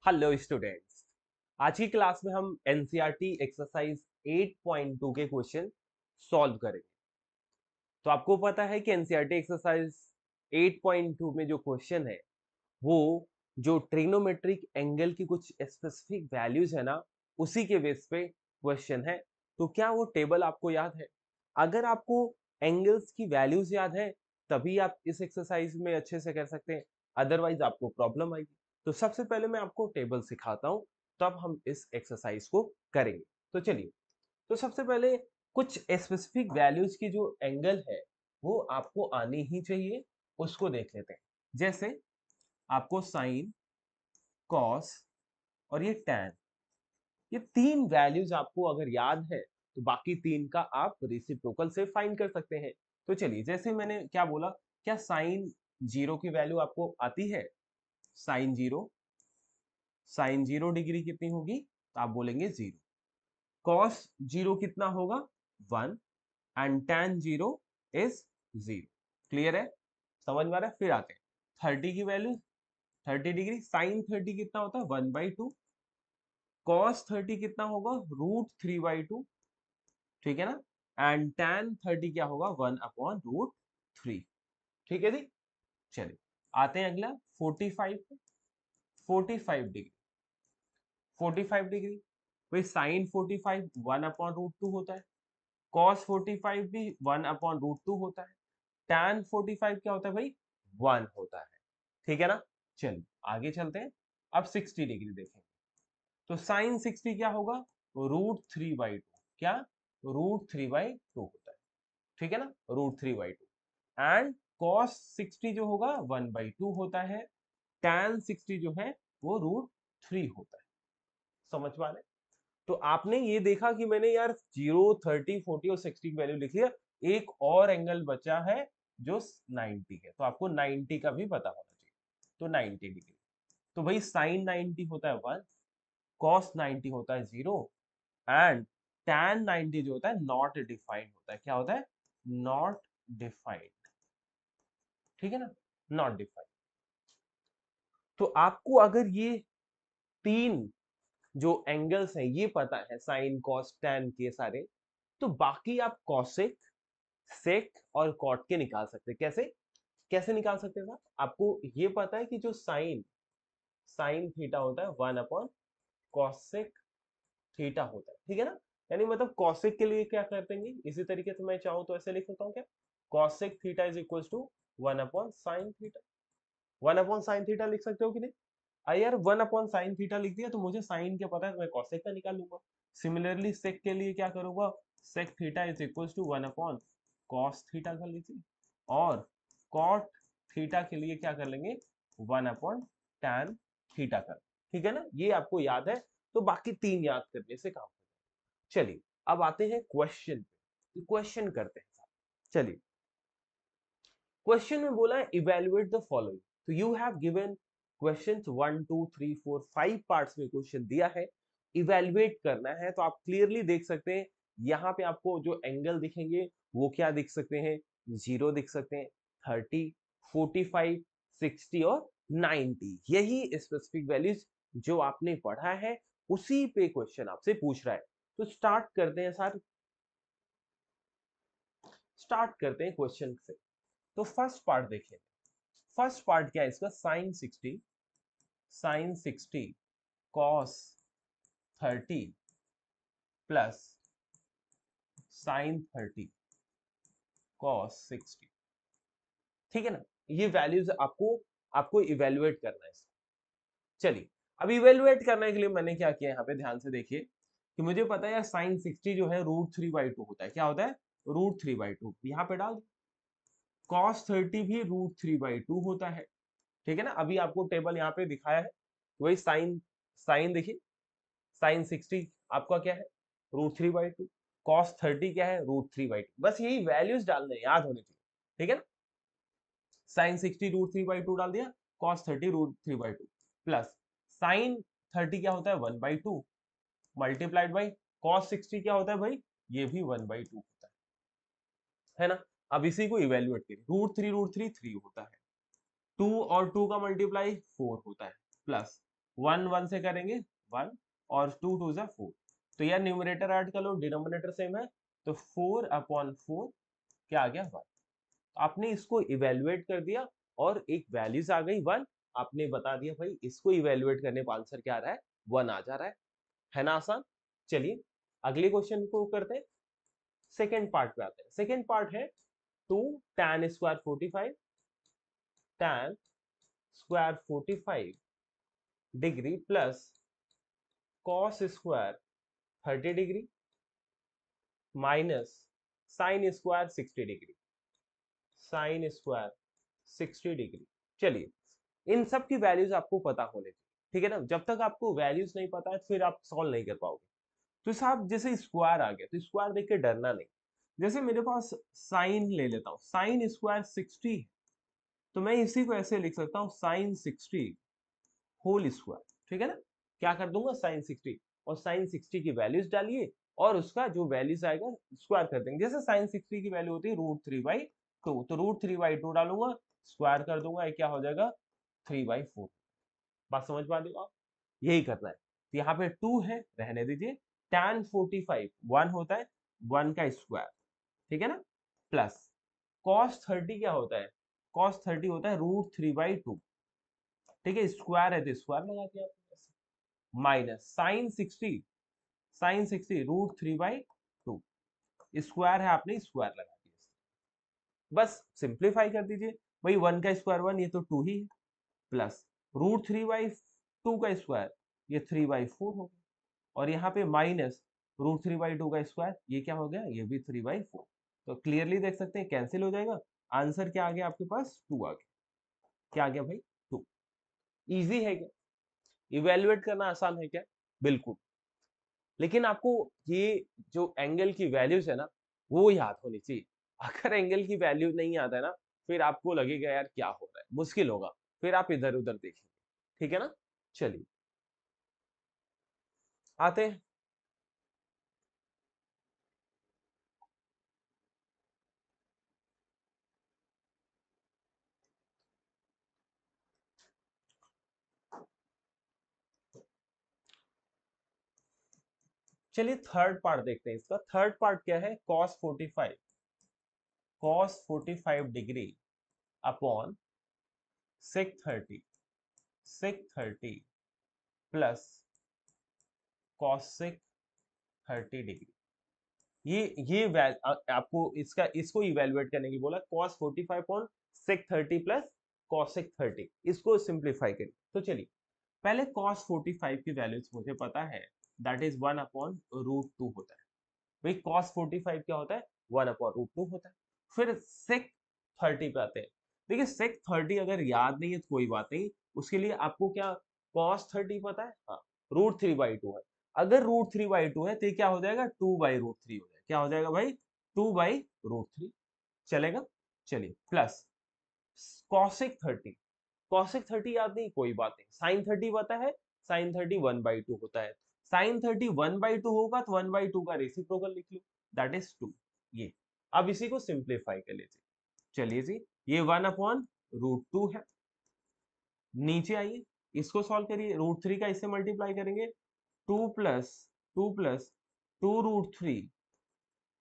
Hello students. आज की class में हम एनसीईआरटी एक्सरसाइज 8.2 के क्वेश्चन सॉल्व करेंगे। तो आपको पता है कि एनसीईआरटी एक्सरसाइज 8.2 में जो क्वेश्चन है वो जो ट्रिग्नोमेट्रिक एंगल की कुछ स्पेसिफिक वैल्यूज है ना, उसी के बेस पे क्वेश्चन है। तो क्या वो टेबल आपको याद है? अगर आपको एंगल्स की वैल्यूज याद है तभी आप इस एक्सरसाइज में अच्छे से कर सकते हैं, अदरवाइज आपको प्रॉब्लम आएगी। तो सबसे पहले मैं आपको टेबल सिखाता हूं, तब हम इस एक्सरसाइज को करेंगे। तो चलिए, तो सबसे पहले कुछ स्पेसिफिक वैल्यूज की जो एंगल है वो आपको आनी ही चाहिए, उसको देख लेते हैं। जैसे आपको साइन, कॉस और ये टैन, ये तीन वैल्यूज आपको अगर याद है तो बाकी तीन का आप रेसिप्रोकल से फाइंड कर सकते हैं। तो चलिए, जैसे मैंने क्या बोला, क्या साइन जीरो की वैल्यू आपको आती है? Sine zero, sine zero degree कितनी होगी? तो आप बोलेंगे जीरो। कॉस जीरो कितना होगा? One. And tan zero is zero. Clear है? समझ में आ रहा है? फिर आते हैं 30 की वैल्यू। 30 डिग्री, साइन 30 कितना होता है? 1/2। कॉस 30 कितना होगा? √3/2। ठीक है ना? एंड tan 30 क्या होगा? 1/√3। ठीक है जी। चलिए, आते हैं अगला 45 पे। 45 डिग्री, 45 डिग्री, भाई साइन 45 1/√2 होता है। कॉस 45 भी 1/√2 होता है। tan 45 क्या होता है भाई? 1 होता है। ठीक है ना? चलिए आगे चलते हैं। अब 60 डिग्री देखेंगे। तो साइन 60 क्या होगा? √3/2। क्या? √3/2 होता है। ठीक है ना? √3/2। एंड कॉस 60 जो होगा 1/2 होता है। tan 60 जो है वो √3 होता है। समझ पा रहे? तो आपने ये देखा कि मैंने यार 0, 30, 40 और 60 की वैल्यू लिख लिया। एक और एंगल बचा है जो 90 है, तो आपको 90 का भी पता होना चाहिए। तो 90 डिग्री, तो भाई साइन 90 होता है 1, कॉस 90 होता है 0, एंड tan 90 जो होता है नॉट डिफाइंड होता है। क्या होता है? Not defined. ठीक है ना? Not defined. तो आपको अगर ये तीन जो एंगल्स हैं ये पता है, साइन कॉस टैन के सारे, तो बाकी आप कॉसेक, सेक और कॉट के निकाल सकते हैं। कैसे कैसे निकाल सकते हैं साहब? आपको ये पता है कि जो साइन साइन थीटा होता है 1/कॉसेक थीटा होता है। ठीक है ना? यानी मतलब कॉसेक के लिए क्या कर देंगे, इसी तरीके से मैं चाहूं तो ऐसे लिख सकता हूँ। क्या? Cosec theta is equal to 1/साइन थीटा। 1/साइन थीटा लिख सकते हो कि नहीं? यार 1/साइन थीटा लिख दिया तो मुझे साइन क्या पता है, तो मैं कॉसेक का निकाल लूंगा। सिमिलरली सेक के लिए क्या करूंगा? Sec theta is equal to 1/कॉस थीटा कर लीजिए। और कॉट थीटा के लिए क्या कर लेंगे? 1/टैन थीटा कर। ठीक है ना? ये आपको याद है, तो बाकी तीन याद करने से काम हो जाएगा। चलिए, अब आते हैं क्वेश्चन पे। क्वेश्चन करते हैं। चलिए, क्वेश्चन में बोला है इवेल्युएट द फॉलोइंग। तो you have given questions 1, 2, 3, 4, 5 parts में क्वेश्चन दिया है, इवेल्युएट करना है। तो आप क्लियरली देख सकते हैं, यहाँ पे आपको जो एंगल दिखेंगे वो क्या दिख सकते हैं? जीरो दिख सकते हैं, 30, 45, 60 और 90। यही स्पेसिफिक वैल्यूज जो आपने पढ़ा है, उसी पे क्वेश्चन आपसे पूछ रहा है। तो स्टार्ट करते हैं सर, स्टार्ट करते हैं क्वेश्चन से। तो फर्स्ट पार्ट देखिए। फर्स्ट पार्ट क्या है इसका? Sine 60 cos 30 plus sine 30 cos 60। ठीक है ना? ये वैल्यूज आपको आपको इवेल्युएट करना है। चलिए, अब इवेल्युएट करने के लिए मैंने क्या किया, यहाँ पे ध्यान से देखिए कि मुझे पता है यार साइन 60 जो है √3/2 होता है। क्या होता है? √3/2। यहाँ पे डाल। कॉस 30 भी √3/2 होता है। ठीक है ना? अभी आपको टेबल यहाँ पे दिखाया है। वही साइन साइन देखिए, साइन 60 आपका क्या है? √3/2। कॉस 30 क्या है? √3/2। बस यही वैल्यूज डालने हैं, याद होने चाहिए। ठीक है ना? साइन 60 √3/2 डाल दिया, कॉस 30 √3/2 प्लस साइन 30 क्या होता है? 1/2 मल्टीप्लाइड बाई कॉस 60 क्या होता है भाई? ये भी 1/2 होता है ना? अब इसी को इवेल्युएट करिए। √3 √3 3 होता है, 2 और 2 का मल्टीप्लाई 4 होता है, प्लस 1 1 से करेंगे 1 और 2 2 जा 4, तो यार न्यूमरेटर ऐड कर लो, डिनोमिनेटर सेम है, तो 4/4 क्या आ गया 1। आपने इसको इवेल्युएट कर दिया और एक वैल्यूज आ गई 1, आपने बता दिया भाई इसको इवेल्युएट करने पर आंसर क्या आ रहा है, 1 आ जा रहा है ना आसान। चलिए अगले क्वेश्चन को करते हैं, सेकेंड पार्ट पे आते हैं। सेकेंड पार्ट है 2 tan square 45, tan square 45 degree plus cos square 30 degree minus sine square 60 degree, sine square 60 degree. चलिए इन सब की वैल्यूज आपको पता होने चाहिए, ठीक है ना। जब तक आपको वैल्यूज नहीं पता है फिर आप सॉल्व नहीं कर पाओगे। तो साहब जैसे स्क्वायर आ गया तो स्क्वायर देख के डरना नहीं। जैसे मेरे पास साइन ले लेता हूँ, साइन स्क्वायर 60, तो मैं इसी को ऐसे लिख सकता हूँ साइन 60 होल स्क्वायर, ठीक है ना। क्या कर दूंगा साइन 60 और साइन 60 की वैल्यूज डालिए और उसका जो वैल्यूज आएगा स्क्वायर कर देंगे। जैसे साइन 60 की वैल्यू होती है √3/2, तो √3/2 डालूंगा, स्क्वायर कर दूंगा, ये क्या हो जाएगा 3/4। बात समझ पा रहे हो आप, यही करना है। तो यहाँ पे 2 है, रहने दीजिए। tan 45 1 होता है, 1 का स्क्वायर, ठीक है ना, प्लस cos 30 क्या होता है, cos 30 होता है √3/2, ठीक है, स्क्वायर है तो स्क्वायर लगा दिया आपने, माइनस साइन 60 √3/2, स्क्वायर है आपने स्क्वायर लगा दिया, बस सिंप्लीफाई कर दीजिए। भाई 1 का स्क्वायर 1, ये तो 2 ही है, प्लस √3/2 का स्क्वायर, ये 3/4 हो गया, और यहाँ पे माइनस √3/2 का स्क्वायर, ये क्या हो गया, ये भी 3/4। तो क्लियरली देख सकते हैं कैंसिल हो जाएगा, आंसर क्या आ गया आपके पास 2 आ गया। क्या आ गया भाई 2। इजी है क्या, इवेल्युएट करना आसान है क्या, बिल्कुल। लेकिन आपको ये जो एंगल की वैल्यूज है ना वो याद होनी चाहिए। अगर एंगल की वैल्यू नहीं आता है ना फिर आपको लगेगा यार क्या हो रहा है, मुश्किल होगा, फिर आप इधर उधर देखेंगे, ठीक है ना। चलिए आते हैं। चलिए थर्ड पार्ट देखते हैं इसका। थर्ड पार्ट क्या है, cos 45 degree upon sec 30 plus cos 30 degree. ये आपको इसका इसको इवेलुएट करने की बोला, cos 45 upon sec 30 plus cos 30, इसको सिंप्लीफाई करिए। तो चलिए पहले cos 45 की वैल्यूज मुझे पता है, दैट इज 1/√2 होता है। भाई cos 45 क्या होता है, 1/√2 होता है। फिर sec 30 पे आते हैं। देखिए sec 30 अगर याद नहीं है तो कोई बात नहीं, उसके लिए आपको क्या cos 30 पता है, हाँ, √3/2 है। अगर √3/2 है तो ये क्या हो जाएगा 2/√3 हो जाएगा, क्या हो जाएगा भाई 2/√3, चलेगा। चलिए प्लस cosec 30, cosec 30 याद नहीं कोई बात नहीं, sin 30 पता है, sin 30 1/2 होता है। sin 30 1/2 होगा तो 1/2 का रेसिप्रोकल लिख लो, दैट इज 2। ये अब इसी को सिंप्लीफाई कर लीजिए। चलिए जी, ये 1/√2 है। नीचे आइए, इसको सॉल्व करिए, √3 का इससे मल्टीप्लाई करेंगे, 2 + 2 + 2√3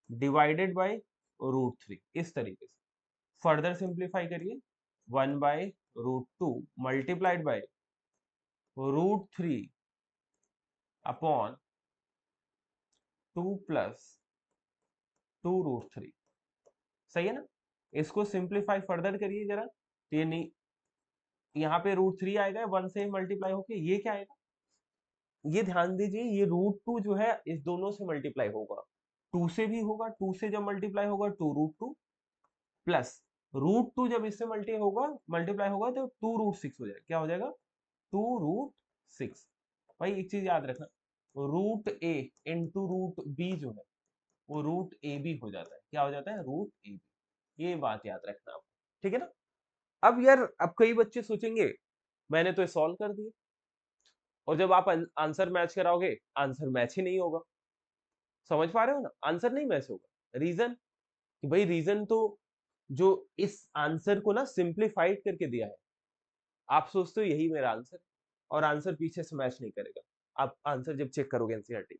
डिवाइडेड बाय √3, इस तरीके से। फर्दर सिंप्लीफाई करिए, 1/√2 मल्टीप्लाइड बाय √3 अपॉन 2 + 2√3, सही है ना। इसको सिंप्लीफाई फर्दर करिए जरा, तो ये नहीं, यहाँ पे √3 आएगा 1 से मल्टीप्लाई होके, ये क्या आएगा, ये ध्यान दीजिए, ये √2 जो है इस दोनों से मल्टीप्लाई होगा, 2 से भी होगा, 2 से जब मल्टीप्लाई होगा 2√2 प्लस √2 जब इससे मल्टीप्लाई होगा तो 2√6 हो जाएगा, क्या हो जाएगा 2√6। भाई एक चीज याद रखना, √a इंटू √b जो है वो √ab हो जाता है, क्या हो जाता है √ab, ये बात याद रखना आप, ठीक है ना। अब यार अब कई बच्चे सोचेंगे मैंने तो सॉल्व कर दिया, और जब आप आंसर मैच कराओगे आंसर मैच ही नहीं होगा। समझ पा रहे हो ना, आंसर नहीं मैच होगा, रीजन कि भाई रीजन तो जो इस आंसर को ना सिंप्लीफाइड करके दिया है, आप सोचते हो यही मेरा आंसर, और आंसर पीछे से मैच नहीं करेगा, आप आंसर जब चेक करोगे एनसीईआरटी,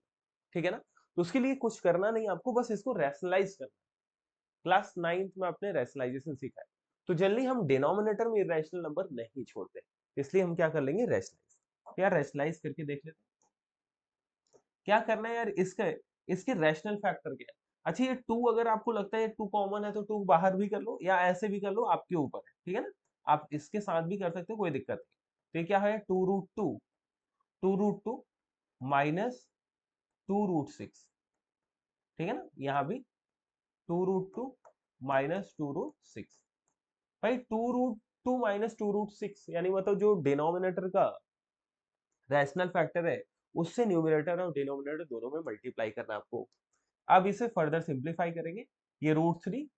ठीक है ना। तो उसके लिए कुछ करना नहीं आपको, बस इसको रैशनलाइज करना। क्लास 9th में आपने रैशनलाइजेशन सीखा है, तो जनरली हम डिनोमिनेटर में इरेशनल नंबर नहीं छोड़ते, इसलिए हम क्या कर लेंगे, रैशनलाइज। यार रैशनलाइज करके देख लेते हैं क्या करना है यार। इसके रैशनल फैक्टर क्या है। अच्छा ये 2 अगर आपको लगता है 2 कॉमन है तो 2 बाहर भी कर लो या ऐसे भी कर लो, आपके ऊपर है, ठीक है ना। आप इसके साथ भी कर सकते हो, कोई दिक्कत नहीं। तो ये क्या है, 2√2, 2√2 माइनस 2√6, ठीक है ना। यहाँ भी 2√2 माइनस 2√6। भाई 2√2 माइनस 2√6 यानी मतलब जो डिनोमिनेटर का रैशनल फैक्टर है उससे न्यूमरेटर और डिनोमिनेटर दोनों में मल्टीप्लाई करना है आपको। अब इसे फर्दर सिंप्लीफाई करेंगे, ये √3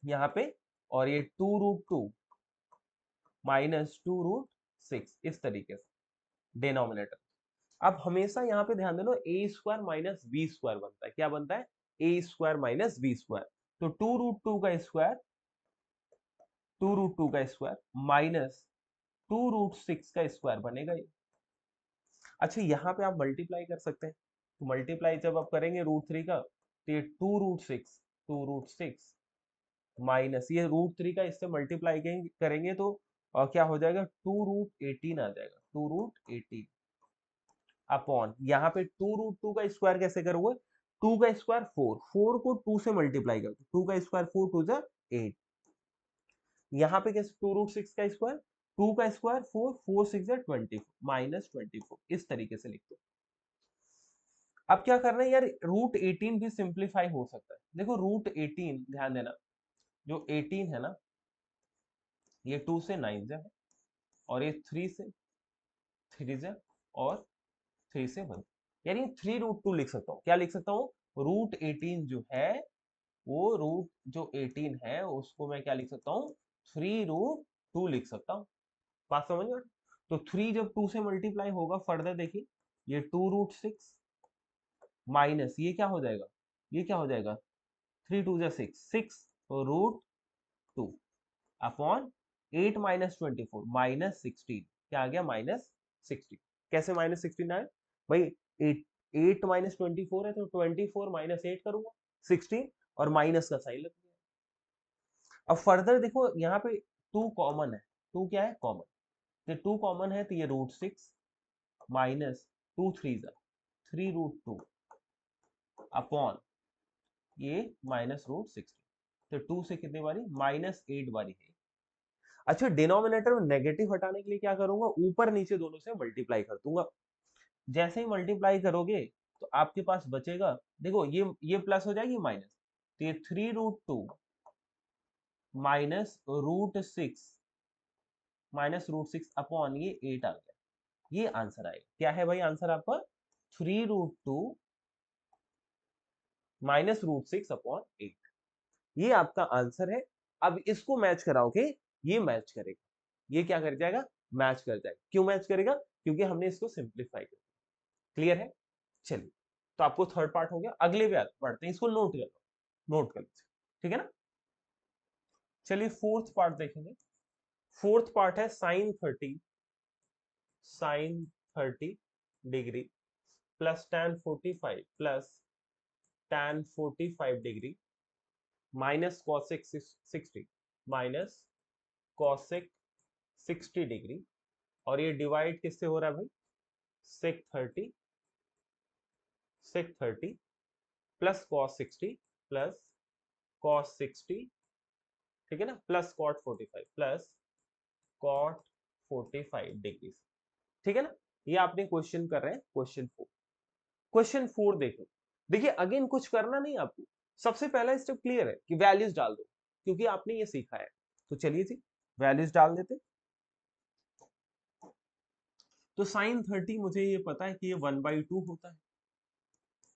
यहाँ पे, और ये 2√2 माइनस 2√6 इस तरीके से डिनोमिनेटर। अब हमेशा यहाँ पे ध्यान देना, ए स्क्वायर माइनस बी स्क्वायर बनता है, क्या बनता है, ए स्क्वायर माइनस बी स्क्वायर। तो 2√2 का स्क्वायर, 2√2 का स्क्वायर माइनस 2√6 का स्क्वायर बनेगा ये। अच्छा यहाँ पे आप मल्टीप्लाई कर सकते हैं, तो मल्टीप्लाई जब आप करेंगे √3 का, तो ये 2√6 माइनस ये √3 का इससे मल्टीप्लाई करेंगे तो क्या हो जाएगा, 2√18 आ जाएगा, 2√18 अपॉन यहाँ पे 2√2 का स्क्वायर कैसे करोगे, 2 का स्क्वायर 4, 4 को 2 से मल्टीप्लाई कर दो, 2 का स्क्वायर 4 2 जा 8, यहाँ पे कैसे 2√6 का स्क्वायर, 2 का स्क्वायर 4, 4 6 जा 24 माइनस 24, इस तरीके से लिख दो। अब क्या करना है यार, √18 भी सिंप्लीफाई हो सकता है। देखो √18 ध्यान देना, जो 18 है ना, ये 2 से 9 जा है, और ये 3 से 3 जा, और 3 से 1, यानी 3√2 लिख सकता हूँ। क्या लिख सकता हूँ, √18 जो है वो रूट जो 18 है उसको मैं क्या लिख सकता हूँ, 3√2 लिख सकता हूँ। बात समझ में। तो 3 जब 2 से मल्टीप्लाई होगा, फर्दर देखिए, ये 2√6 माइनस ये क्या हो जाएगा, ये क्या हो जाएगा, 3 2 जा 6, 6√2 अपॉन 8 माइनस 24 माइनस 16, क्या आ गया, माइनस 16। कैसे माइनस 16 आए भाई, 8 माइनस 24 है तो 24 माइनस 8 करूंगा, 16, और माइनस का साइन लग गया। अब फर्दर देखो यहाँ पे 2 कॉमन है, 2 क्या है, कॉमन, तो 2 कॉमन है तो ये √6 माइनस 2 3 जा 3√2 अपॉन ये माइनस √16, तो 2 से कितनी बारी, माइनस 8 बारी है। अच्छा डिनोमिनेटर में नेगेटिव हटाने के लिए क्या करूंगा, ऊपर नीचे दोनों से मल्टीप्लाई कर दूंगा। जैसे ही मल्टीप्लाई करोगे तो आपके पास बचेगा, देखो ये प्लस हो जाएगी माइनस, तो ये 3√2 माइनस √6 अपॉन ये 8 आ गया, ये आंसर आएगा। क्या है भाई आंसर आपका, 3√2 माइनस √6 अपॉन 8, ये आपका आंसर है। अब इसको मैच कराओगे, ये मैच करेगा, ये क्या कर जाएगा, मैच कर जाएगा। क्यों मैच करेगा, क्योंकि हमने इसको सिंप्लीफाई कर दिया। क्लियर है, चलिए। तो आपको थर्ड पार्ट हो गया, अगले पे पढ़ते हैं, इसको नोट कर लो, नोट कर लीजिए, ठीक है ना। चलिए फोर्थ पार्ट देखेंगे। फोर्थ पार्ट है sin 30 plus tan 45 plus tan 45 minus cosec 60 और ये डिवाइड किससे हो रहा है भाई, सेक 30 प्लस कॉस 60 ठीक है ना, प्लस कॉट 45 प्लस कॉट 45 ठीक है ना। ये आपने क्वेश्चन कर रहे हैं, क्वेश्चन 4 देखो। देखिए अगेन कुछ करना नहीं आपको, सबसे पहला स्टेप क्लियर है कि वैल्यूज डाल दो, क्योंकि आपने ये सीखा है। तो चलिए जी वैल्यूज डाल देते। तो sin 30 मुझे ये पता है कि ये 1/2 होता है,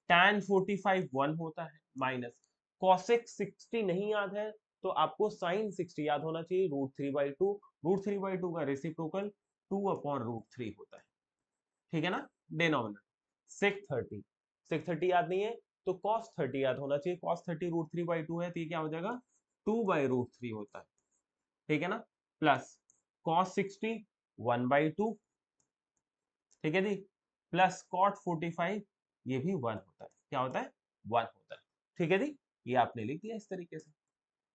tan 45 1 होता है, माइनस cosec 60 नहीं याद है तो आपको sin 60 याद होना चाहिए, √3/2, √3/2 का रेसिप्रोकल 2/√3 होता है, ठीक है ना। डिनोमिनेटर sec 30 याद नहीं है तो cos 30 याद होना चाहिए, cos 30 √3/2 है तो ये क्या हो जाएगा, 2/√3 होता है, ठीक है ना, प्लस cos 60 1/2 ठीक है जी, प्लस कॉट 45 ये भी 1 होता है। क्या होता है? 1 होता है। ठीक है जी, ये आपने लिख दिया इस तरीके से।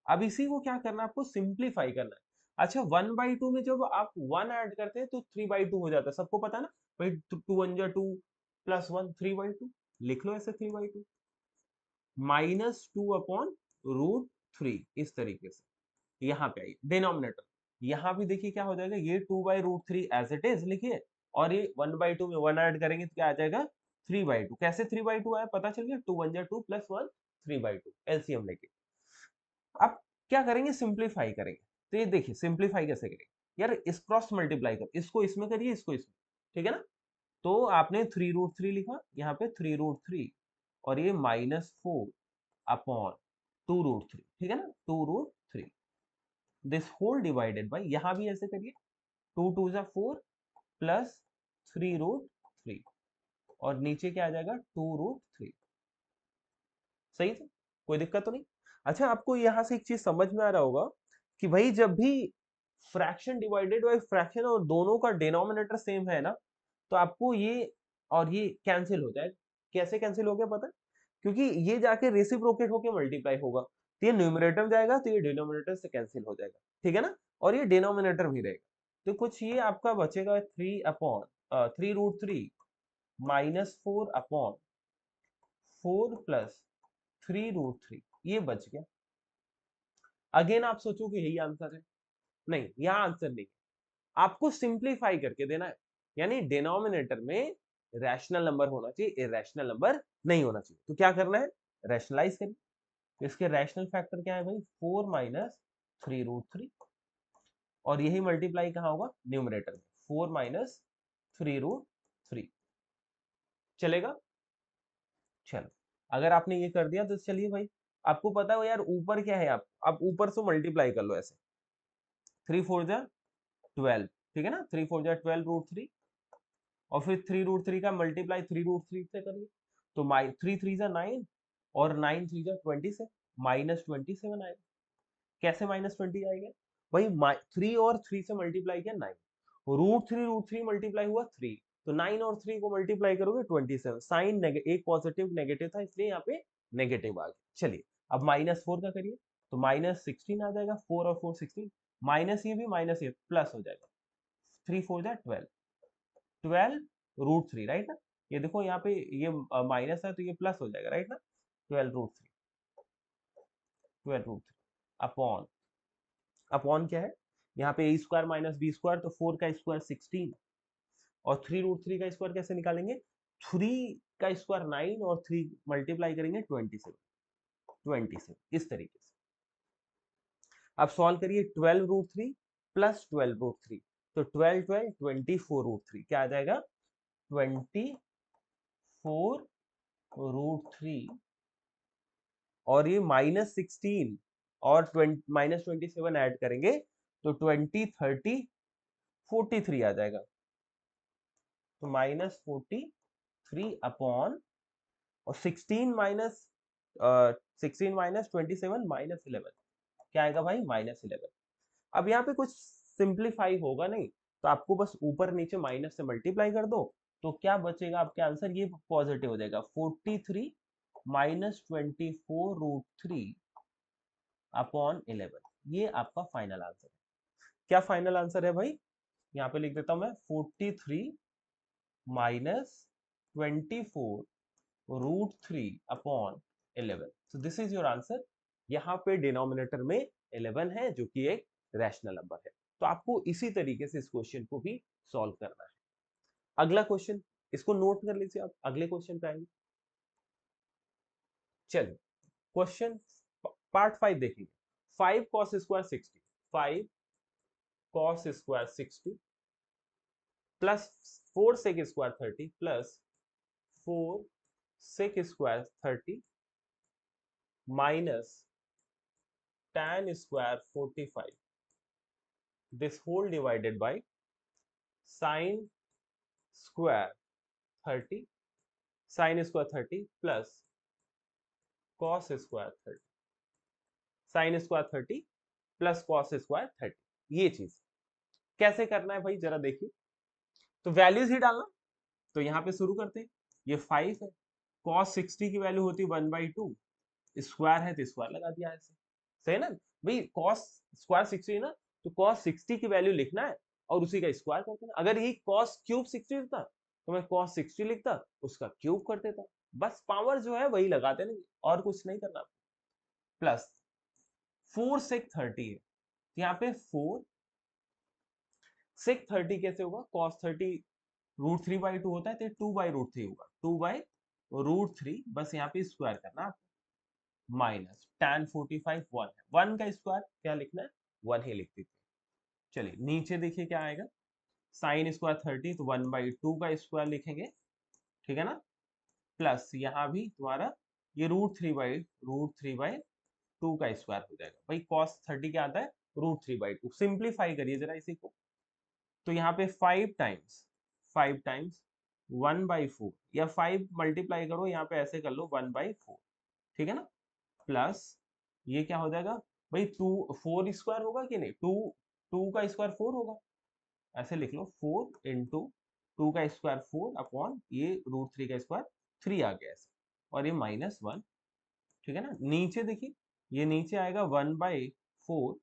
अब इसी को क्या करना है, आपको सिंप्लीफाई करना है। अच्छा, 1/2 में जब आप 1 ऐड करते हैं तो 3/2 हो जाता है, सबको पता है ना भाई। 2 1 जा 2 प्लस 1 3/2, लिख लो ऐसे 3/2 -2/√3 इस तरीके से। यहाँ पे आइए डिनोमिनेटर, यहाँ भी देखिए क्या हो जाएगा, ये 2/√3 एज इट इज लिखिए, और ये 1/2 में 1 ऐड करेंगे तो क्या आ जाएगा 3/2। कैसे 3/2 आया पता चल गया, 2 1 जा 2 प्लस 1 3/2 एलसीएम लेके। अब क्या करेंगे, सिंप्लीफाई करेंगे। तो ये देखिए सिंप्लीफाई कैसे करेंगे यार, इस क्रॉस मल्टीप्लाई कर, इसको इसमें करिए, इसको इसमें, ठीक है ना। तो आपने 3√3 लिखा, यहाँ पे 3√3, और ये -4/2√3, ठीक है ना, 2√3, दिस होल डिवाइडेड बाई, यहाँ भी ऐसे करिए, 2 2 जा 4 प्लस 3√3, और नीचे क्या आ जाएगा 2√3। सही है, कोई दिक्कत तो नहीं। अच्छा, आपको यहाँ से एक चीज समझ में आ रहा होगा कि भाई जब भी फ्रैक्शन डिवाइडेड बाय फ्रैक्शन और दोनों का डिनोमिनेटर सेम है ना, तो आपको ये और ये कैंसिल हो जाएगा। कैसे कैंसिल हो गया पता है? क्योंकि ये जाके रेसिप्रोकेट होके मल्टीप्लाई होगा, तो ये न्यूमरेटर जाएगा तो ये डिनोमिनेटर से कैंसिल हो जाएगा, ठीक है ना, और ये डिनोमिनेटर भी रहेगा। तो कुछ ये आपका बचेगा 3/3 -4/4 प्लस 3√3, ये बच गया। अगेन आप सोचो कि यही आंसर है, नहीं, यहाँ आंसर नहीं, आपको सिंप्लीफाई करके देना है। यानी डिनोमिनेटर में रैशनल नंबर होना चाहिए, इरेशनल नंबर नहीं होना चाहिए। तो क्या करना है, रैशनलाइज करिए। इसके रैशनल फैक्टर क्या है भाई, 4 -3√3, और यही मल्टीप्लाई कहाँ होगा, न्यूमरेटर में, 4 -3√3। चलेगा? चलो, अगर आपने ये कर दिया तो चलिए भाई, आपको पता हो यार ऊपर क्या है, आप ऊपर से मल्टीप्लाई कर लो ऐसे, 3 4 जा 12, ठीक है ना, 3 4 जा 12√3, और फिर 3√3 का मल्टीप्लाई 3√3 से करिए, तो 3 3 जा 9, और 9 3 जा 27, -27 आएगा। कैसे -20 आएगा भाई, 3 और 3 से मल्टीप्लाई किया 9, √3 मल्टीप्लाई हुआ 3, तो 9 और 3 को मल्टीप्लाई करोगे 27, साइन एक पॉजिटिव नेगेटिव था इसलिए यहाँ पे नेगेटिव आ गया। चलिए, अब -4 का करिए, तो -16 आ जाएगा, 4 और 4 16, माइनस ये भी माइनस ये प्लस हो जाएगा, 3 4 जा 12, 12√3, राइट ना। ये देखो यहाँ पे ये माइनस है तो ये प्लस हो जाएगा, राइट ना, 12√3, 12√3 अपॉन, अपॉन क्या है, यहाँ पे a square minus b square, तो 4 का स्क्वायर 16, और 3√3 का स्क्वायर कैसे निकालेंगे, 3 का स्क्वायर 9, और 3 मल्टीप्लाई करेंगे 27 इस तरीके से। अब सॉल्व करिए, 12√3 प्लस 12√3, तो 12 12 24√3, क्या आ जाएगा 24√3, और ये -16 और -27 ऐड करेंगे तो 20 30 43 आ जाएगा, तो -43 और 16 - 27 -11, क्या आएगा भाई -11। अब यहाँ पे कुछ सिंप्लीफाई होगा नहीं, तो आपको बस ऊपर नीचे माइनस से मल्टीप्लाई कर दो, तो क्या बचेगा आपके आंसर, ये पॉजिटिव हो जाएगा, 43 -24√3/11, ये आपका फाइनल आंसर है। क्या फाइनल आंसर है भाई, यहाँ पे लिख देता हूं मैं, 43 -24√3/11, so this is your answer। यहाँ पे डिनोमिनेटर में 11 है जो कि एक रैशनल नंबर है। तो आपको इसी तरीके से इस क्वेश्चन को भी सॉल्व करना है। अगला क्वेश्चन, इसको नोट कर लीजिए आप, अगले क्वेश्चन पे आएंगे। चलिए, क्वेश्चन पार्ट 5 देखेंगे। 5 cos square 60, 5 cos square 60 plus 4 sec square 30 plus 4 sec square 30 minus tan square 45, this whole divided by sin square 30, sin square 30 plus cos square 30, sin square 30 plus cos square 30। ये चीज कैसे करना है भाई, जरा देखिए। तो वैल्यूज ही डालना, तो यहाँ पे शुरू करते हैं, ये 5 है, cos 60 की वैल्यू होती है 1/2, स्क्वायर है तो स्क्वायर लगा दिया ऐसे, सही है ना भाई, cos स्क्वायर 60 ना, तो cos 60 की वैल्यू लिखना है और उसी का स्क्वायर कर देना। अगर यही cos क्यूब 60 था तो मैं cos 60 लिखता, उसका क्यूब कर देता, बस पावर जो है वही लगा देना और कुछ नहीं करना। प्लस 4 sec 30 है, यहाँ पे 4 sec 30 कैसे होगा, cos 30 √3/2 होता है तो 2/√3 होगा, 2/√3, बस यहाँ पे स्क्वायर करना, माइनस tan 45 1 है, 1 का स्क्वायर क्या लिखना है, 1 ही लिख देते हैं। चलिए नीचे देखिए क्या आएगा, साइन स्क्वायर 30 तो 1/2 का स्क्वायर लिखेंगे, ठीक है ना, प्लस यहाँ भी तुम्हारा ये √3/2 का स्क्वायर हो जाएगा भाई, cos 30 क्या आता है, √3/2, सिंप्लीफाई करिए जरा इसी को, तो यहाँ पे 5 टाइम्स 1/4 या 5 मल्टीप्लाई करो, यहाँ पे ऐसे कर लो 1/4, ठीक है ना, प्लस ये क्या हो जाएगा भाई, 4 स्क्वायर होगा कि नहीं, 2 का स्क्वायर 4 होगा, ऐसे लिख लो 4 इंटू 2 का स्क्वायर 4 अपॉन ये √3 का स्क्वायर 3 आ गया ऐसे, और ये -1, ठीक है ना, नीचे देखिए ये नीचे आएगा 1/4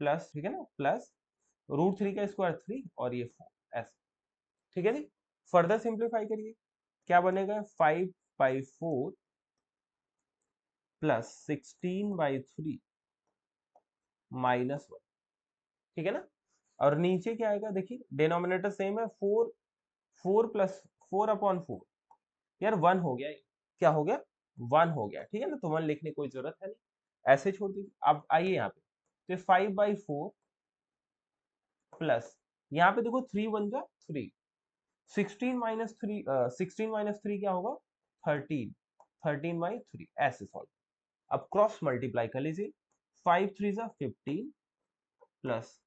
प्लस, ठीक है ना, प्लस √3 का स्क्वायर 3 और ये 4 ऐसे, ठीक है जी। फर्दर सिंप्लीफाई करिए, क्या बनेगा, 5/4 प्लस 16/3 -1, ठीक है ना, और नीचे क्या आएगा देखिए, डिनोमिनेटर सेम है, 4 4 प्लस 4/4, यार 1 हो गया, क्या हो गया, 1 हो गया, ठीक है ना, तो 1 लिखने की कोई जरूरत है नहीं, ऐसे छोड़ दीजिए। अब आइए यहाँ पे, तो 5/4 प्लस यहाँ पे देखो 3 1 जा 3, 16 - 3 क्या होगा, 13, 13/3 ऐसे सॉल्व। अब क्रॉस मल्टीप्लाई कर लीजिए, 5 3 जा 15 प्लस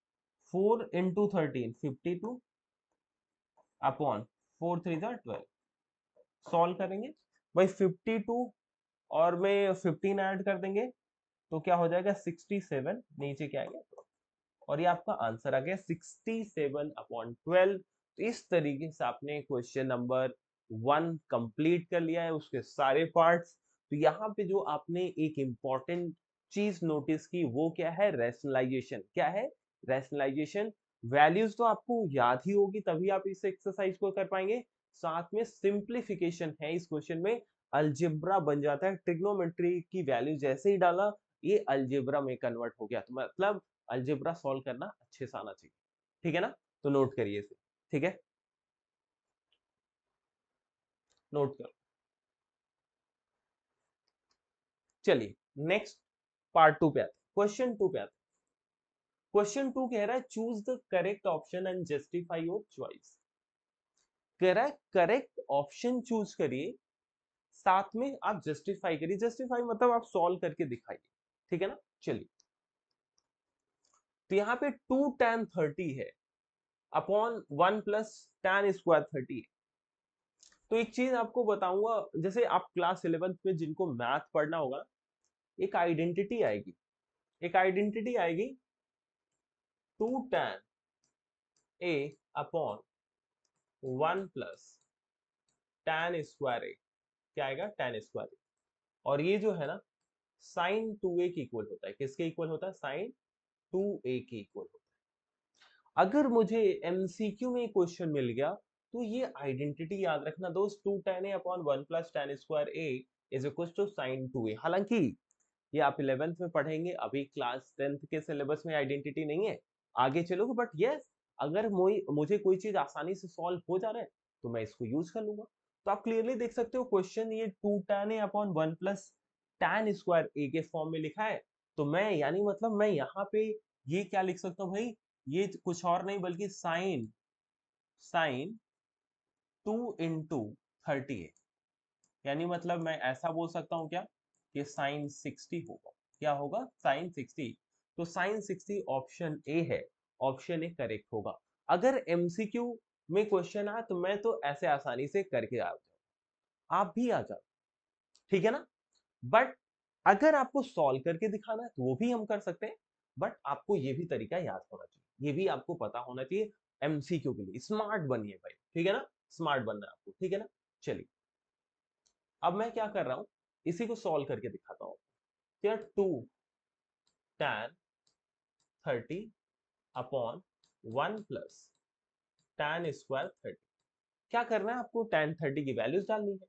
4 इंटू 13 52 अपॉन 4 3 जा 12, सॉल्व करेंगे भाई, 52 और में 15 ऐड कर देंगे तो क्या हो जाएगा 67, नीचे क्या आएगा, और ये आपका आंसर आ गया 67/12। तो इस तरीके से आपने क्वेश्चन नंबर 1 कंप्लीट कर लिया है, उसके सारे पार्ट्स। तो यहाँ पे जो आपने एक इंपॉर्टेंट चीज नोटिस की वो क्या है, रैशनलाइजेशन, क्या है, रैशनलाइजेशन, वैल्यूज तो आपको याद ही होगी तभी आप इस एक्सरसाइज को कर पाएंगे, साथ में सिंप्लीफिकेशन है इस क्वेश्चन में, अलजेब्रा बन जाता है, ट्रिग्नोमेट्री की वैल्यू जैसे ही डाला ये अलजेब्रा में कन्वर्ट हो गया, तो मतलब अलजेब्रा सॉल्व करना अच्छे से आना चाहिए, ठीक है ना, तो नोट करिए इसे, ठीक है, नोट करो। चलिए नेक्स्ट पार्ट 2 पे आते, क्वेश्चन 2 पे आते, क्वेश्चन 2 कह रहा है choose the correct option and justify your choice, कह रहा है करेक्ट ऑप्शन चूज करिए, साथ में आप जस्टिफाई करिए, जस्टिफाई मतलब आप सॉल्व करके दिखाइए, ठीक है ना, चलिए, तो यहाँ पे 2 tan 30 है अपॉन 1 प्लस tan स्क्वायर 30 है, तो एक चीज आपको बताऊंगा, जैसे आप क्लास 11th में जिनको मैथ पढ़ना होगा, एक आइडेंटिटी आएगी, एक आइडेंटिटी आएगी 2 tan a upon 1 plus tan square A, क्या आएगा, tan स्क्वायर ए, और ये जो है ना साइन 2a के इक्वल होता है, किसके इक्वल होता है, साइन 2a के इक्वल होता है। अगर मुझे एमसीक्यू में क्वेश्चन मिल गया तो ये आइडेंटिटी याद रखना दोस्त, 2 tan a upon 1 plus tan square a is equal to sine 2a, हालांकि ये आप 11th में पढ़ेंगे, अभी क्लास 10th के सिलेबस में आइडेंटिटी नहीं है, आगे चलोगे, बट यस अगर मुझे कोई चीज आसानी से सॉल्व हो जा रहा है तो मैं इसको यूज कर लूंगा। तो आप क्लियरली देख सकते हो क्वेश्चन ये 2 tan a upon 1 plus tan square A के फॉर्म में लिखा है, तो मैं यानी मतलब मैं यहाँ पे ये क्या लिख सकता हूँ भाई, ये कुछ और नहीं बल्कि साइन साइन 2 इंटू 30 है, यानी मतलब मैं ऐसा बोल सकता हूँ क्या, कि साइन 60 होगा, क्या होगा, साइन 60, तो साइन 60 ऑप्शन ए है, ऑप्शन ए करेक्ट होगा। अगर एमसीक्यू में क्वेश्चन आए तो मैं तो ऐसे आसानी से करके आ जाऊँ, आप भी आ जाओ, ठीक है ना, बट अगर आपको सॉल्व करके दिखाना है तो वो भी हम कर सकते हैं, बट आपको ये भी तरीका याद होना चाहिए, ये भी आपको पता होना चाहिए, एमसीक्यू के लिए स्मार्ट बनिए भाई, ठीक है ना, स्मार्ट बनना है आपको, ठीक है ना। चलिए अब मैं क्या कर रहा हूं, इसी को सॉल्व करके दिखाता हूँ। क्या 2 tan 30 अपॉन 1 + tan² 30। क्या करना है आपको, tan 30 की वैल्यूज डालनी है,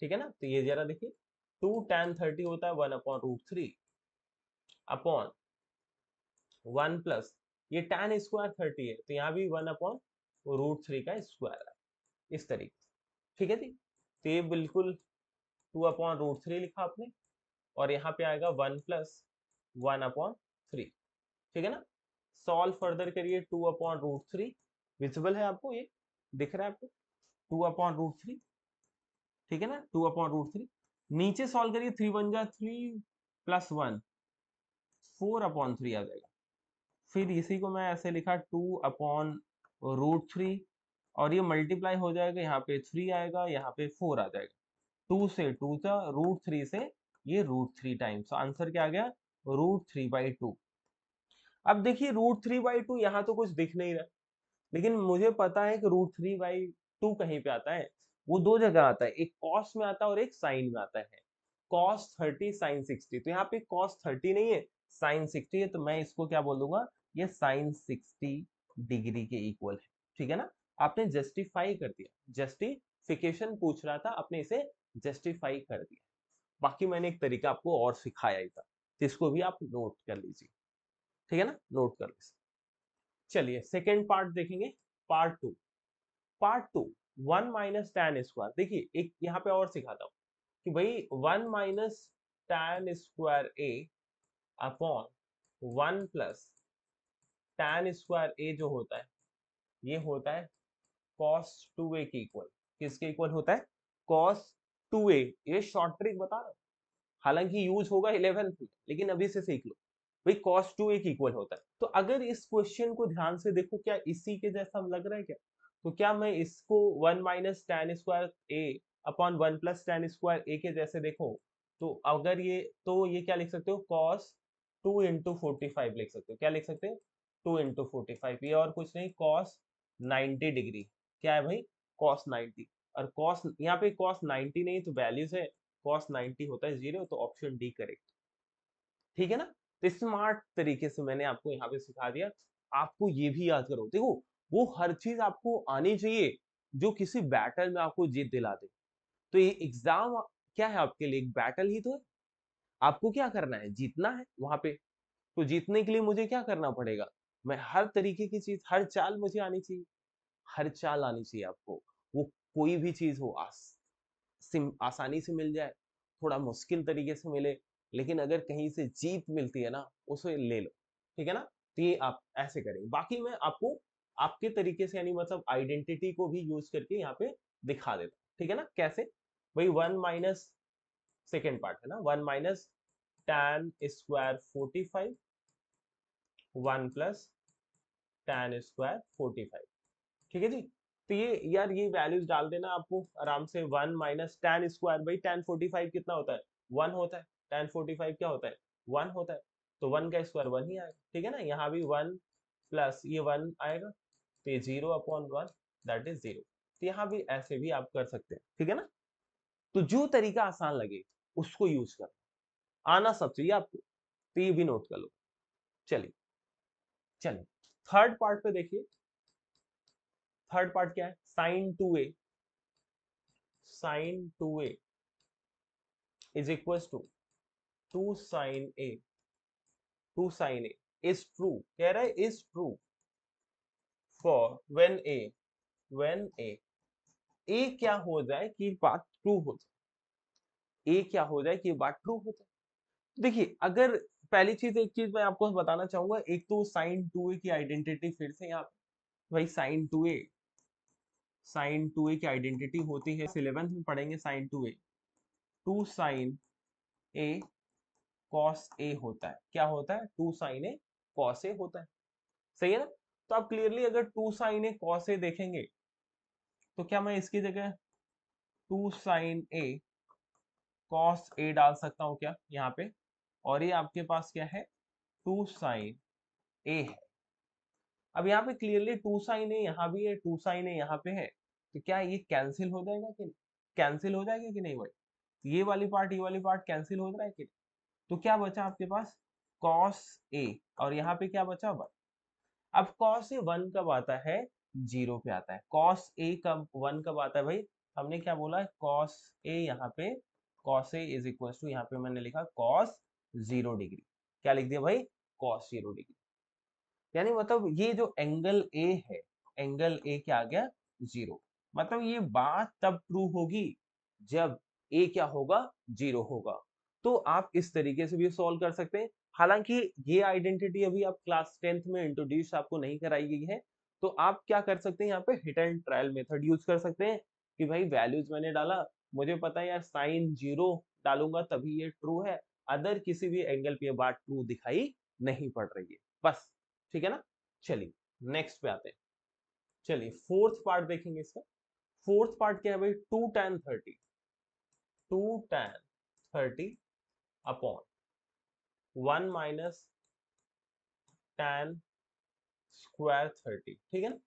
ठीक है ना। तो ये जरा देखिए, 2 tan 30 होता है 1/√3 अपॉन 1 + ये tan² 30 है तो यहाँ भी 1/√3 का स्क्वायर है, इस तरीके से, ठीक है जी। तो ये बिल्कुल 2/√3 लिखा आपने, और यहाँ पे आएगा 1 + 1/3, ठीक है ना। सॉल्व फर्दर करिए, 2/√3 विजिबल है आपको, ये दिख रहा है आपको 2/√3, ठीक है ना। 2/√3 नीचे सॉल्व करिए, 3 × 1 = 3 + 1 4/3 आ जाएगा। फिर इसी को मैं ऐसे लिखा 2/√3 और ये मल्टीप्लाई हो जाएगा, यहाँ पे 3 आएगा, यहाँ पे 4 आ जाएगा। 2 से 2 था, √3 से ये √3 टाइम्स, आंसर क्या आ गया, √3/2। अब देखिए √3/2 यहाँ तो कुछ दिख नहीं रहा, लेकिन मुझे पता है कि √3/2 कहीं पे आता है, वो दो जगह आता है, एक कॉस में आता है और एक साइन में आता है। cos 30 sin 60, तो यहाँ पे cos 30 नहीं है, sin 60 है, तो मैं इसको क्या बोल दूंगा, ये sin 60 डिग्री के इक्वल है, ठीक है ना। आपने जस्टिफाई कर दिया, जस्टिफिकेशन पूछ रहा था, आपने इसे जस्टिफाई कर दिया। बाकी मैंने एक तरीका आपको और सिखाया ही था, जिसको भी आप नोट कर लीजिए, ठीक है ना, नोट कर लीजिए। चलिए सेकेंड पार्ट देखेंगे, पार्ट टू 1 - tan²। देखिए एक यहाँ पे और सिखाता हूँ कि भाई 1 - tan² अपॉन 1 + tan² जो होता है, ये होता है cos2a के इक्वल। किसके इक्वल होता है, cos2a। ये शॉर्ट ट्रिक बता रहा हूँ, हालांकि यूज होगा 11th में, लेकिन अभी से सीख लो भाई, cos2a के इक्वल होता है। तो अगर इस क्वेश्चन को ध्यान से देखो, क्या इसी के जैसा लग रहा है क्या, तो क्या मैं इसको 1 - tan² अपॉन 1 + tan² के जैसे देखो, तो अगर ये, तो ये क्या लिख सकते हो, cos2 × 45 लिख सकते हो। क्या लिख सकते हो, 2 × 45, ये और कुछ नहीं, cos 90 डिग्री। क्या है भाई, cos 90। और cos यहाँ पे cos 90 नहीं तो वैल्यूज है, cos 90 होता है 0, तो ऑप्शन डी करेक्ट, ठीक है ना। तो स्मार्ट तरीके से मैंने आपको यहाँ पे सिखा दिया, आपको ये भी याद करो। देखो वो हर चीज आपको आनी चाहिए जो किसी बैटल में आपको जीत दिला दे। तो ये एग्जाम क्या है आपके लिए, एक बैटल ही तो है। आपको क्या करना है, जीतना है वहां पे। तो जीतने के लिए मुझे क्या करना पड़ेगा, मैं हर तरीके की चीज, हर चाल मुझे आनी चाहिए, हर चाल आनी चाहिए आपको। वो कोई भी चीज हो, आसानी से मिल जाए, थोड़ा मुश्किल तरीके से मिले, लेकिन अगर कहीं से जीत मिलती है ना, उसे ले लो, ठीक है ना। तो ये आप ऐसे करेंगे। बाकी मैं आपको आपके तरीके से, यानी मतलब आइडेंटिटी को भी यूज करके यहाँ पे दिखा देता हूँ, ठीक है ना। कैसे भाई, 1 - सेकेंड पार्ट है ना, 1 - tan²45 1 + tan²45, ठीक है जी। तो ये यार ये वैल्यूज डाल देना आपको आराम से। 1 - tan² कितना होता है, 1 होता है। tan45 क्या होता है, 1 होता है। तो 1 का स्क्वायर 1 ही आएगा, ठीक है ना। यहाँ भी 1 + ये 1 आएगा, तो ये 0/1 दैट इज 0। तो यहाँ भी ऐसे भी आप कर सकते हैं, ठीक है ना। तो जो तरीका आसान लगे उसको यूज कर, आना सब चाहिए आपको। तो ये भी नोट कर लो। चलिए चलिए थर्ड पार्ट पे देखिए। थर्ड पार्ट क्या है, sin2a is equals to 2 sin a, 2 sin a is true, कह रहा है is true for when a क्या हो जाए कि बात ट्रू हो जाए, a क्या हो जाए कि बात ट्रू हो जाए। देखिए अगर पहली चीज, एक चीज मैं आपको बताना चाहूंगा, एक तो sin2a की आइडेंटिटी फिर से यहाँ पे, भाई sin2a की आइडेंटिटी होती है, 11th में पढ़ेंगे sin2a, 2 sin a cos a होता है। क्या होता है, 2 sin a cos a होता है, सही है ना। तो आप क्लियरली अगर 2 sin a cos a देखेंगे, तो क्या मैं इसकी जगह 2 sin a cos a डाल सकता हूँ क्या यहाँ पे, और ये आपके पास क्या है, 2 sin a है। अब यहाँ पे क्लियरली 2 sin a यहाँ भी है, 2 sin a यहाँ पे है, तो क्या ये कैंसिल हो जाएगा कि नहीं? कैंसिल हो जाएगा कि नहीं भाई? ये वाली पार्ट कैंसिल हो रहा है कि नहीं? तो क्या बचा आपके पास? कॉस ए, और यहाँ पे क्या बचा? वन। अब कॉस ए वन कब आता है? जीरो पे आता है। कॉस ए कब वन कब आता है भाई? हमने क्या बोला है? कॉस ए, यहाँ पे cos a is equal to, यहाँ पे मैंने लिखा कॉस 0 डिग्री। क्या लिख दिया भाई? Cos 0 degree. यानी मतलब ये जो एंगल ए है, एंगल ए क्या आ गया? जीरो। मतलब ये बात तब ट्रू होगी जब ए क्या होगा? जीरो होगा। तो आप इस तरीके से भी सॉल्व कर सकते हैं। हालांकि ये आइडेंटिटी अभी आप क्लास 10th में इंट्रोड्यूस आपको नहीं कराई गई है, तो आप क्या कर सकते हैं? यहाँ पे hit and trial method use कर सकते हैं कि भाई वैल्यूज मैंने डाला, मुझे पता है यार साइन जीरो डालूंगा तभी ये ट्रू है, अदर किसी भी एंगल पे ये बात ट्रू दिखाई नहीं पड़ रही है, बस। ठीक है ना? चलिए नेक्स्ट पे आते हैं। चलिए फोर्थ पार्ट देखेंगे इसका। फोर्थ पार्ट क्या है भाई? 2 tan 30, 2 tan 30 अपॉन 1 - tan² 30। ठीक है ना?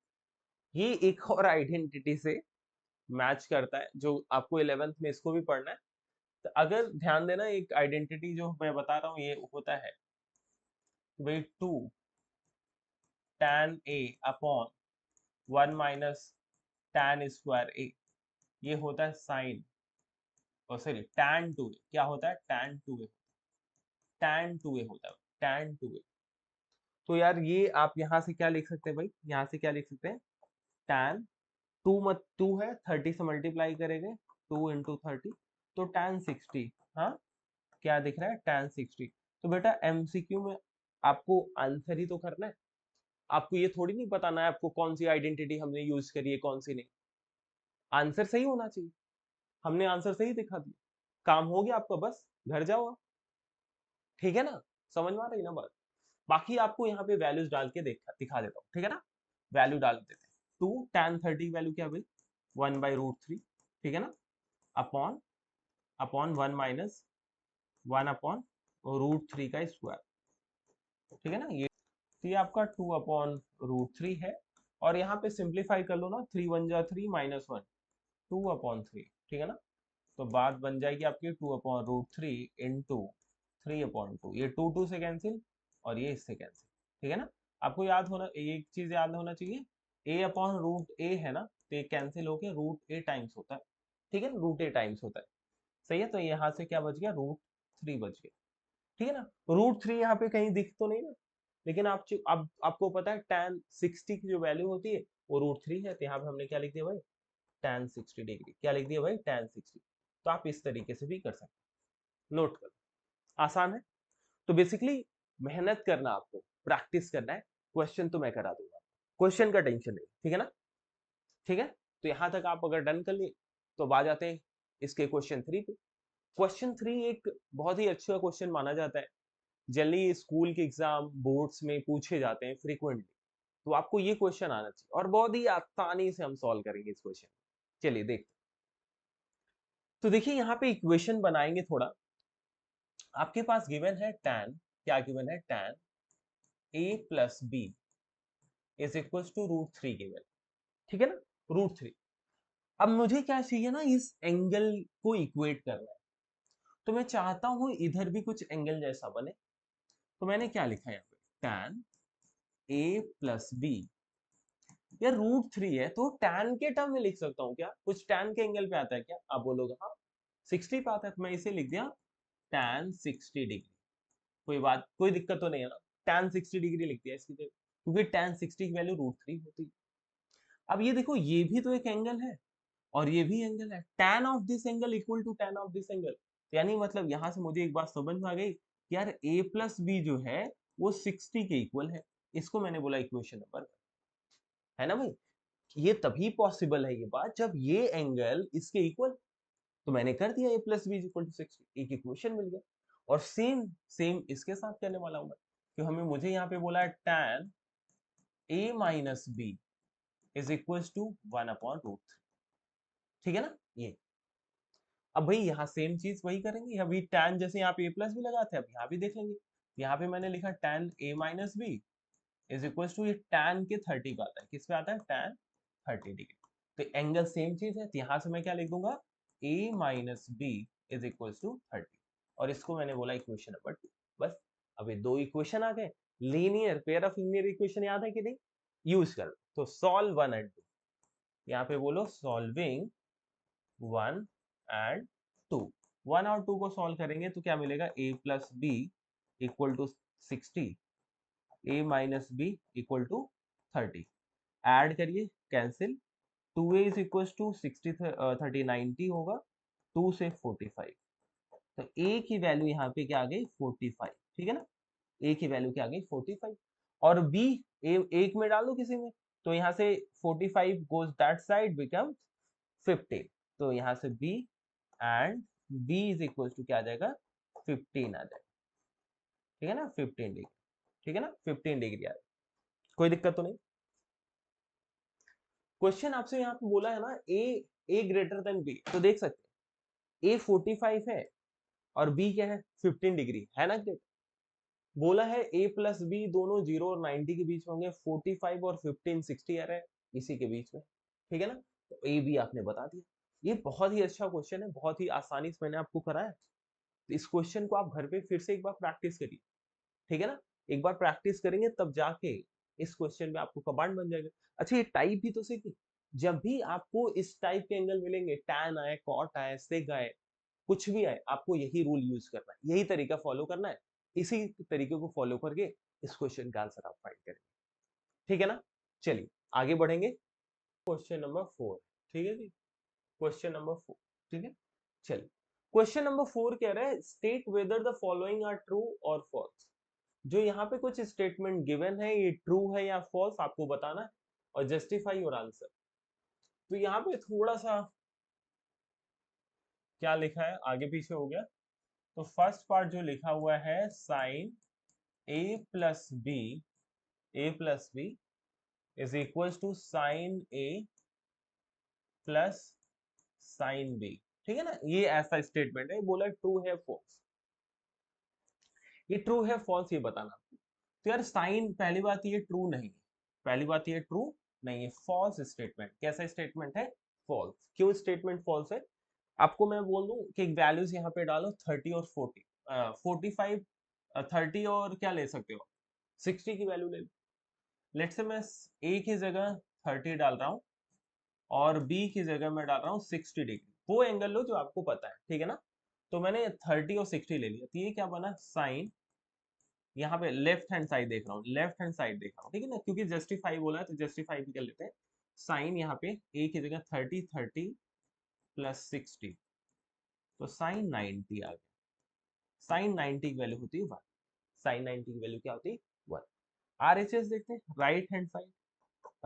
ये एक और आइडेंटिटी से मैच करता है जो आपको 11th में इसको भी पढ़ना है। तो अगर ध्यान देना, एक आइडेंटिटी जो मैं बता रहा हूँ ये होता है भाई 2 tan A upon 1 - tan² A। ये होता है साइन, और सॉरी tan 2A। क्या होता है? tan 2A, tan 2A होता है, tan 2A। तो यार ये आप यहाँ से क्या लिख सकते हैं भाई? यहाँ से क्या लिख सकते हैं? tan, टू मत, टू है 30 से मल्टीप्लाई करेंगे, 2 × 30 तो tan 60। हाँ, क्या दिख रहा है? tan 60। तो बेटा एमसीक्यू में आपको आंसर ही तो करना है, आपको ये थोड़ी नहीं बताना है आपको कौन सी आइडेंटिटी हमने यूज करी है कौन सी नहीं। आंसर सही होना चाहिए। हमने आंसर सही दिखा दिया, काम हो गया आपका, बस घर जाओ आप। ठीक है ना? समझ में आ रही ना बात? बाकी आपको यहाँ पे वैल्यूज डाल के दिखा देता हूँ। ठीक है ना? वैल्यू डाल देते हैं। 2 tan 30 की वैल्यू क्या है भाई? 1/√3। ठीक है ना? अपॉन अपॉन 1 - 1/√3 का स्क्वायर। ठीक है ना? ये आपका 2/√3 है। और यहाँ पे सिंप्लीफाई कर लो ना, 3 × 1 = 3 -1, 2/3। ठीक है ना? तो बात बन जाएगी आपकी 2/√3 इंटू 3/2। ये 2 से कैंसिल, और ये इससे कैंसिल। ठीक है ना? आपको याद होना, एक चीज याद होना चाहिए, a/√a है ना, तो ये कैंसिल होके √a टाइम्स होता है। ठीक है ना? √a टाइम्स होता है। सही है? तो यहाँ से क्या बच गया? √3 बच गया। ठीक है ना? √3 यहाँ पे कहीं दिख तो नहीं ना, लेकिन अब आपको पता है tan 60 की जो वैल्यू होती है वो √3 है, तो यहाँ पे हमने क्या लिख दिया भाई? tan 60 degree. क्या लिख दिया भाई? tan 60। तो आप इस तरीके से भी कर सकते हैं, नोट कर, आसान है। तो बेसिकली मेहनत करना, आपको प्रैक्टिस करना है। क्वेश्चन तो मैं करा दूंगा, क्वेश्चन का टेंशन नहीं। ठीक है ना? ठीक है, तो यहां तक आप अगर डन कर लिए तो अब आ जाते हैं इसके क्वेश्चन 3 पे। क्वेश्चन 3 एक बहुत ही अच्छा क्वेश्चन माना जाता है, जनरली स्कूल के एग्जाम बोर्ड्स में पूछे जाते हैं फ्रीक्वेंटली। तो आपको ये क्वेश्चन आना चाहिए, और बहुत ही आसानी से हम सॉल्व करेंगे इस क्वेश्चन। चलिए देखते हैं। तो देखिए यहाँ पे इक्वेशन बनाएंगे थोड़ा। आपके पास गिवन है tan, क्या गिवन है? tan A+B is equal to √3 given. ठीक है ना? √3। अब मुझे क्या चाहिए ना, इस एंगल को इक्वेट करना है। तो मैं चाहता हूं इधर भी कुछ एंगल जैसा बने। तो मैंने क्या लिखा यहाँ पे? tan A+B, यार √3 है तो tan के टर्म में लिख सकता हूँ क्या? कुछ tan के एंगल पे आता है क्या? आप बोलोगे हाँ 60 पे आता है, तो मैं इसे लिख दिया tan 60 डिग्री। कोई बात, कोई दिक्कत तो नहीं है ना? tan 60 डिग्री लिख दिया इसकी जगह, क्योंकि tan 60 की वैल्यू √3 होती है। अब ये देखो, ये भी तो एक एंगल है और ये भी एंगल है। tan of this angle equal to tan of this angle. यानी मतलब यहाँ से मुझे एक बात समझ में आ गई कि यार A+B जो है वो 60 के इक्वल है। इसको मैंने बोला इक्वेशन नंबर, है ना भाई? ये तभी पॉसिबल है ये बात जब ये एंगल इसके इक्वल। तो मैंने कर दिया A+B इक्वल टू 60, एक इक्वेशन मिल गया। और सेम सेम इसके साथ करने वाला हूं मैं, कि हमें मुझे यहाँ पे बोला है tan A-B is equal to 1/√3। ठीक है ना? ये अब भाई यहाँ सेम चीज वही करेंगे, अभी tan जैसे यहाँ पे A+B लगाते हैं, अब यहाँ भी देख लेंगे। यहाँ पे मैंने लिखा tan A-B is equal to, ये tan के 30 पे आता है, किस पे आता है? tan 30 degree. तो एंगल सेम चीज है, तो यहां से मैं क्या लिख दूंगा, a minus b is equal to 30, और इसको मैंने बोला इक्वेशन नंबर 2। बस अभी दो इक्वेशन आ गए। Linear pair of linear equation याद है कि नहीं, यूज कर लो। तो सॉल्व 1 एंड 2, यहाँ पे बोलो सॉल्विंग 1 एंड 2। 1 और 2 को सॉल्व करेंगे तो क्या मिलेगा, a plus B equal to 60, a minus B equal to 30। Add करिए, cancel, 2a is equal to 60 30 90 होगा, 2 से 45, तो a की वैल्यू यहाँ पे क्या आ गई 45, ठीक है ना, a की वैल्यू क्या आ गई 45। और b एक में डाल दो किसी में, तो यहाँ से 45 गोज दैट साइड बिकम 15, तो यहाँ से b and b is equal to क्या आ जाएगा 15 आ जाएगा, ठीक है ना, 15 डिग्री, ठीक है ना, 15 डिग्री आ जाएगा, कोई दिक्कत तो नहीं। क्वेश्चन आपसे यहाँ पे बोला है ना a ग्रेटर देन b, तो देख सकते हैं a 45 है और b क्या है 15 डिग्री है ना, ग्रेट। बोला है a प्लस बी दोनों 0 और 90 के बीच में होंगे, 45 और 15 60 आ रहा है इसी के बीच में, ठीक है ना, तो a b आपने बता दिया। ये बहुत ही अच्छा क्वेश्चन है, बहुत ही आसानी से मैंने आपको कराया। तो इस क्वेश्चन को आप घर पे फिर से एक बार प्रैक्टिस करिए, ठीक है ना, एक बार प्रैक्टिस करेंगे तब जाके इस क्वेश्चन में आपको कमांड बन जाएगा। अच्छा ये टाइप भी तो सीखिए, जब भी आपको इस टाइप के एंगल मिलेंगे, टैन आए, कॉट आए, सेग आए, कुछ भी आए, आपको यही रूल यूज करना है, यही तरीका फॉलो करना है। इसी तरीके को फॉलो करके इस क्वेश्चन का आंसर आप फाइंड करेंगे, ठीक है ना। चलिए आगे बढ़ेंगे, क्वेश्चन नंबर 4, ठीक है जी, क्वेश्चन नंबर 4, ठीक है। चलिए क्वेश्चन नंबर 4 कह रहा है state whether the following are true और फॉल्स। जो यहाँ पे कुछ स्टेटमेंट गिवन है, ये ट्रू है या फॉल्स आपको बताना है और जस्टिफाई योर आंसर। तो यहाँ पे थोड़ा सा क्या लिखा है, आगे पीछे हो गया। तो फर्स्ट पार्ट जो लिखा हुआ है, sine a plus b is equal to sine a plus sine b, ठीक है ना, ये ऐसा स्टेटमेंट है, बोला ट्रू है फॉल्स। ये ट्रू है फॉल्स ये बताना। तो यार साइन, पहली बात ये ट्रू नहीं है, पहली बात ये ट्रू नहीं है, फॉल्स स्टेटमेंट। कैसा स्टेटमेंट है, फॉल्स। क्यों स्टेटमेंट फॉल्स है, आपको मैं बोल दूं कि वैल्यूज यहाँ पे डालो 30 और 40, 45, 30 और क्या ले सकते हो 60 की वैल्यू ले लो। लेट से मैं ए की जगह 30 डाल रहा हूँ और बी की जगह मैं डाल रहा हूँ 60 डिग्री, वो एंगल लो जो आपको पता है, ठीक है ना। तो मैंने 30 और 60 ले लिया, तो ये क्या बना, साइन, यहाँ पे लेफ्ट हैंड साइड देख रहा हूँ, लेफ्ट हैंड साइड देख रहा हूँ, ठीक है ना, क्योंकि जस्टिफाई बोला है तो जस्टिफाई भी कर लेते हैं। साइन यहाँ पे ए की जगह 30 30 प्लस 60, तो साइन 90 आ गया। साइन 90 की वैल्यू होती है 1, साइन 90 की वैल्यू क्या होती है 1। आरएचएस देखते हैं, right hand side,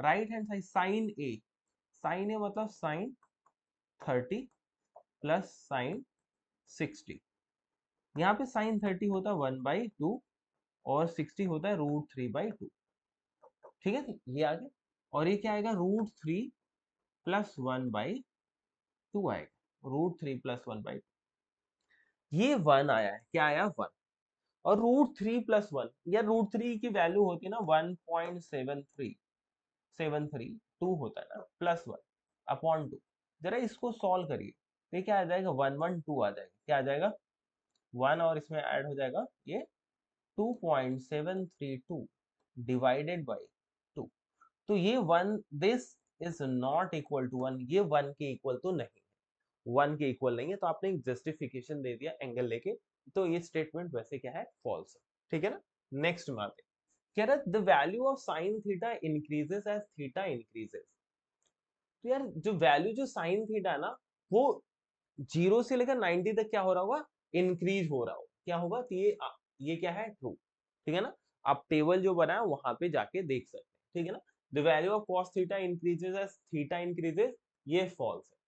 right hand side sine A, sine A मतलब साइन 30 प्लस साइन 60, यहाँ पे साइन 30 होता है 1/2 और 60 होता है √3/2, ठीक है, ये आ गया। और ये क्या आएगा, √3 प्लस 1/2 आएगा, √3 प्लस 1/2, ये 1 आया है, क्या आया 1। और √3 प्लस 1, या √3 की वैल्यू होती है ना 1.732 होता है ना, प्लस 1 अपॉन 2। जरा इसको सॉल्व करिए, तो क्या आ जाएगा 112 आ जाएगा, क्या आ जाएगा 1 और इसमें ऐड हो जाएगा ये 2.732 डिवाइडेड बाई 2। तो ये 1, this is not equal to 1, ये 1 के इक्वल तो नहीं है, 1 के इक्वल नहीं है, तो आपने एक जस्टिफिकेशन दे दिया एंगल लेके, तो ये स्टेटमेंट वैसे क्या है, फॉल्स है, ठीक है ना। नेक्स्ट में आते हैं, कह रहा है the value of sine theta increases as theta increases. तो यार जो वैल्यू जो साइन थीटा है ना, वो 0 से लेकर 90 तक क्या हो रहा होगा, इंक्रीज हो रहा होगा, क्या होगा, तो ये क्या है, ट्रू, ठीक है ना। आप टेबल जो बनाया वहां पे जाके देख सकते हैं, ठीक है ना। The value of cos theta increases as theta increases, ये फॉल्स है,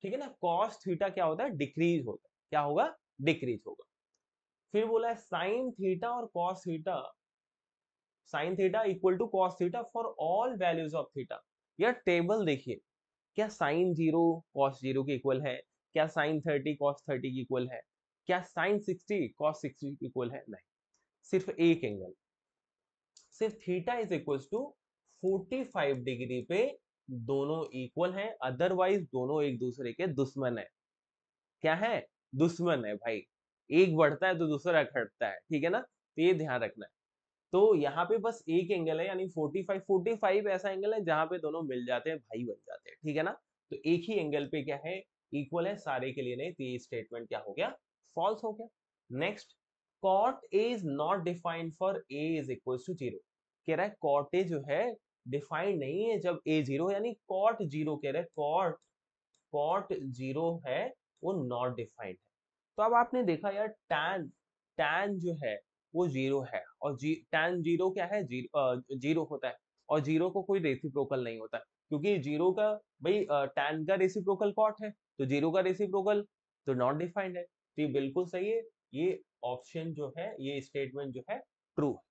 ठीक है ना। कॉस थीटा क्या होता है, डिक्रीज होता है, क्या होगा, डिक्रीज होगा। फिर बोला है साइन थीटा और cos theta, sine theta equal to cos theta for all values of theta. यार टेबल देखिए, क्या साइन 0 कॉस 0 के इक्वल है, क्या साइन 30 कॉस 30 के इक्वल है, क्या साइन 60 कॉस 60 के इक्वल है, नहीं, सिर्फ एक एंगल, सिर्फ theta is equal to 45 degree पे दोनों इक्वल हैं, अदरवाइज दोनों एक दूसरे के दुश्मन है। क्या है? दुश्मन है भाई। एक बढ़ता है तो दूसरा घटता है, ठीक है ना? तो ये ध्यान रखना है। तो यहाँ पे बस एक एंगल है, यानी 45 ऐसा एंगल है जहां पे दोनों मिल जाते हैं, भाई बन जाते हैं, ठीक है ना? तो एक ही एंगल पे क्या है, इक्वल है, सारे के लिए नहीं, तो ये स्टेटमेंट क्या हो गया, फॉल्स हो गया। Next, cot a is not defined for a is equal to zero. कह रहा है कॉट ए जो है डिफाइंड नहीं है जब ए जीरो, यानी कॉट जीरो, कह रहे हैं कॉट कॉट जीरो है वो नॉट डिफाइंड है। तो अब आपने देखा यार, टैन टैन जो है वो जीरो है, और टैन जीरो क्या है, जीरो होता है, और जीरो को कोई रेसिप्रोकल नहीं होता, क्योंकि जीरो का भाई टैन का रेसिप्रोकल कॉट है, तो जीरो का रेसिप्रोकल तो नॉट डिफाइंड है, तो ये बिल्कुल सही है। ये ऑप्शन जो है, ये स्टेटमेंट जो है ट्रू है।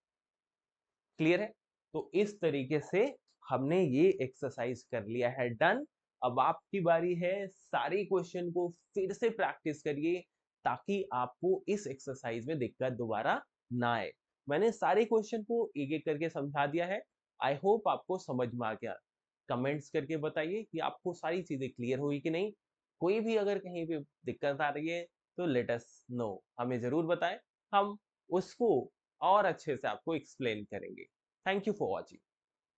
क्लियर है? तो इस तरीके से हमने ये एक्सरसाइज कर लिया है, डन। अब आपकी बारी है, सारे क्वेश्चन को फिर से प्रैक्टिस करिए ताकि आपको इस एक्सरसाइज में दिक्कत दोबारा ना आए। मैंने सारे क्वेश्चन को एक एक करके समझा दिया है। आई होप आपको समझ में आ गया। कमेंट्स करके बताइए कि आपको सारी चीजें क्लियर हुई कि नहीं। कोई भी अगर कहीं पे दिक्कत आ रही है तो लेट अस नो, हमें जरूर बताएं, हम उसको और अच्छे से आपको एक्सप्लेन करेंगे। Thank you for watching.